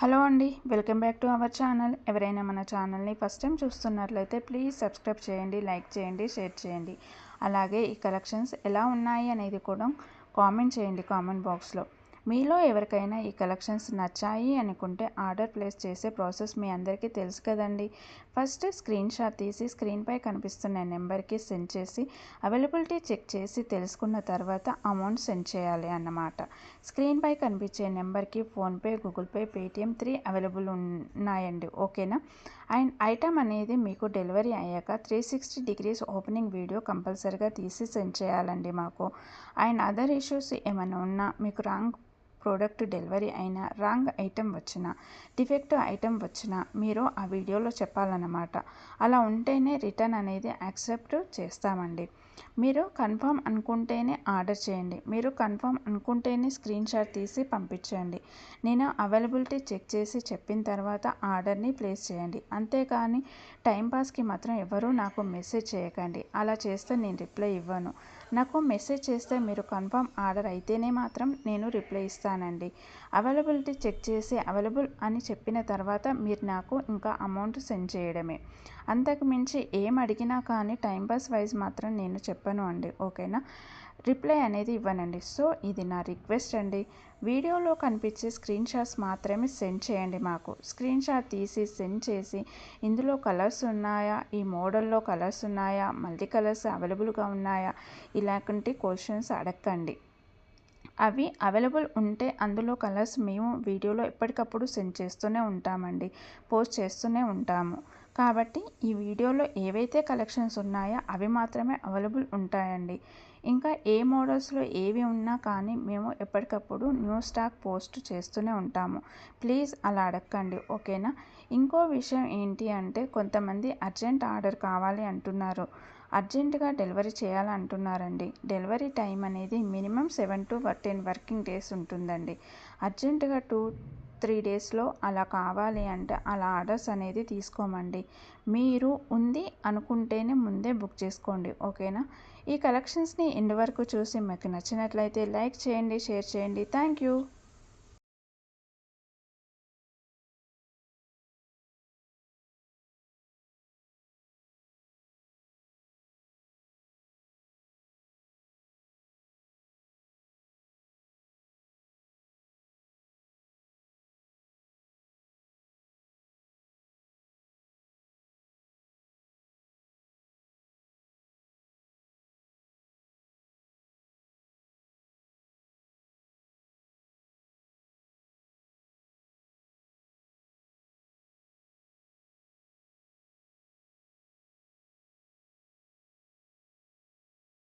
Hello అండి, welcome back to our channel. ఎవరైనా మన ఛానల్ని ఫస్ట్ టైం చూస్తున్నట్లయితే ప్లీజ్ సబ్స్క్రైబ్ చేయండి, లైక్ చేయండి, షేర్ చేయండి. అలాగే ఈ కలెక్షన్స్ ఎలా ఉన్నాయి అనేది కూడా కామెంట్ చేయండి కామెంట్ బాక్స్లో. మీలో ఎవరికైనా ఈ కలెక్షన్స్ నచ్చాయి అనుకుంటే ఆర్డర్ ప్లేస్ చేసే ప్రాసెస్ మీ అందరికీ తెలుసు కదండి. ఫస్ట్ స్క్రీన్ షాట్ తీసి స్క్రీన్పై కనిపిస్తున్న నెంబర్కి సెండ్ చేసి అవైలబిలిటీ చెక్ చేసి తెలుసుకున్న తర్వాత అమౌంట్ సెండ్ చేయాలి అన్నమాట. స్క్రీన్పై కనిపించే నెంబర్కి PhonePe, Google pay, Paytm 3 available ఉన్నాయండి. ఓకేనా. అండ్ ఐటమ్ అనేది మీకు డెలివరీ అయ్యాక 360 డిగ్రీస్ ఓపెనింగ్ వీడియో కంపల్సరీగా తీసి సెండ్ చేయాలండి మాకు. అండ్ అదర్ ఇష్యూస్ ఏమైనా ఉన్నా, మీకు రాంగ్ ప్రోడక్ట్ డెలివరీ అయినా, రాంగ్ ఐటెం వచ్చినా, డిఫెక్టివ్ ఐటెం వచ్చినా మీరు ఆ వీడియోలో చెప్పాలన్నమాట. అలా ఉంటేనే రిటర్న్ అనేది యాక్సెప్ట్ చేస్తామండి. మీరు కన్ఫర్మ్ అనుకుంటేనే ఆర్డర్ చేయండి. మీరు కన్ఫర్మ్ అనుకుంటేనే స్క్రీన్ షాట్ తీసి పంపించండి. నేను అవైలబిలిటీ చెక్ చేసి చెప్పిన తర్వాత ఆర్డర్ని ప్లేస్ చేయండి. అంతేకాని టైంపాస్కి మాత్రం ఎవరూ నాకు మెసేజ్ చేయకండి. అలా చేస్తే నేను రిప్లై ఇవ్వను. నాకు మెసేజ్ చేస్తే మీరు కన్ఫర్మ్ ఆర్డర్ అయితేనే మాత్రం నేను రిప్లై ఇస్తానండి. అవైలబిలిటీ చెక్ చేసి అవైలబుల్ అని చెప్పిన తర్వాత మీరు నాకు ఇంకా అమౌంట్ సెండ్ చేయడమే. అంతకు మించి ఏం అడిగినా కానీ టైంపాస్ వైజ్ మాత్రం నేను చెప్పను అండి. ఓకేనా. రిప్లై అనేది ఇవ్వనండి. సో ఇది నా రిక్వెస్ట్ అండి. వీడియోలో కనిపించే స్క్రీన్ షాట్స్ మాత్రమే సెండ్ చేయండి మాకు. స్క్రీన్ షాట్ తీసి సెండ్ చేసి ఇందులో కలర్స్ ఉన్నాయా, ఈ మోడల్లో కలర్స్ ఉన్నాయా, మల్టీ కలర్స్ అవైలబుల్గా ఉన్నాయా, ఇలాంటి క్వశ్చన్స్ అడగండి. అవి అవైలబుల్ ఉంటే అందులో కలర్స్ మేము వీడియోలో ఎప్పటికప్పుడు సెండ్ చేస్తూనే ఉంటామండి, పోస్ట్ చేస్తూనే ఉంటాము. కాబట్టి ఈ వీడియోలో ఏవైతే కలెక్షన్స్ ఉన్నాయో అవి మాత్రమే అవైలబుల్ ఉంటాయండి. ఇంకా ఏ మోడల్స్లో ఏవి ఉన్నా కానీ మేము ఎప్పటికప్పుడు న్యూ స్టాక్ పోస్ట్ చేస్తూనే ఉంటాము. ప్లీజ్ అలా అడగండి. ఓకేనా. ఇంకో విషయం ఏంటి అంటే, కొంతమంది అర్జెంట్ ఆర్డర్ కావాలి అంటున్నారు, అర్జెంటుగా డెలివరీ చేయాలంటున్నారండి. డెలివరీ టైం అనేది మినిమం 7 to 10 వర్కింగ్ డేస్ ఉంటుందండి. అర్జెంటుగా 2-3 డేస్లో అలా కావాలి అంటే అలా ఆర్డర్స్ అనేది తీసుకోమండి. మీరు ఉంది అనుకుంటేనే ముందే బుక్ చేసుకోండి. ఓకేనా. ఈ కలెక్షన్స్ని ఎండ్ వరకు చూసి మీకు నచ్చినట్లయితే లైక్ చేయండి, షేర్ చేయండి. Thank you.